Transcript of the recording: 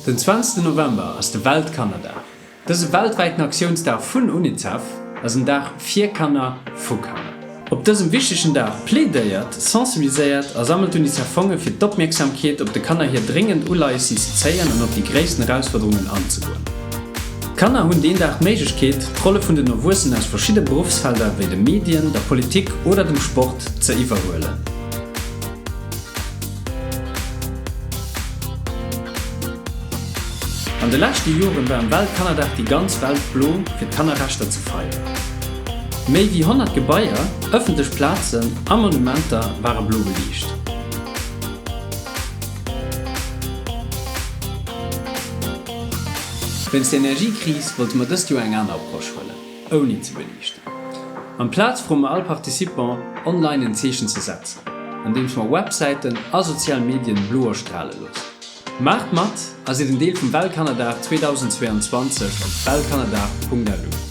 Den 20. November ass de Weltkannerdag. Dës e weltweiten Aktionsdag vun UNICEF ass en Dag fir Kanner vu Kanner. Op dësem wichtigen Dag plädeiert, sensibiliséiert a sammelt UNICEF Fonge fir d'Opmerksamkeet op de Kanner hir dringend uleissen ze zéieren an op die gréissten Herausforderungen anzugoen. Kanner hunn den Dag Méiglechkeet, d'Rolle vun den Erwussen aus verschiedene Berufsfelder wie de Medien, der Politik oder dem Sport ze iwwerhoelen. An de letzten Joren war am Weltkannerdag die ganz Welt blo fir Kannerrechter zu feiern. Méi wie 100 Gebäier, öffentlich Plazen a Monumenter waren blo belicht. Wenns die Energiekrise wollte man das Jahr eng an Approsch wollen, ohne zu belichten. Am Platz vom all Partizipant online ein Zeichen zu setzen, an dem man Webseiten und sozialen Medien bluer strahlen los. Macht mat, als ihr den Deel vom Weltkannerdag 2022 auf weltkannerdag.lu.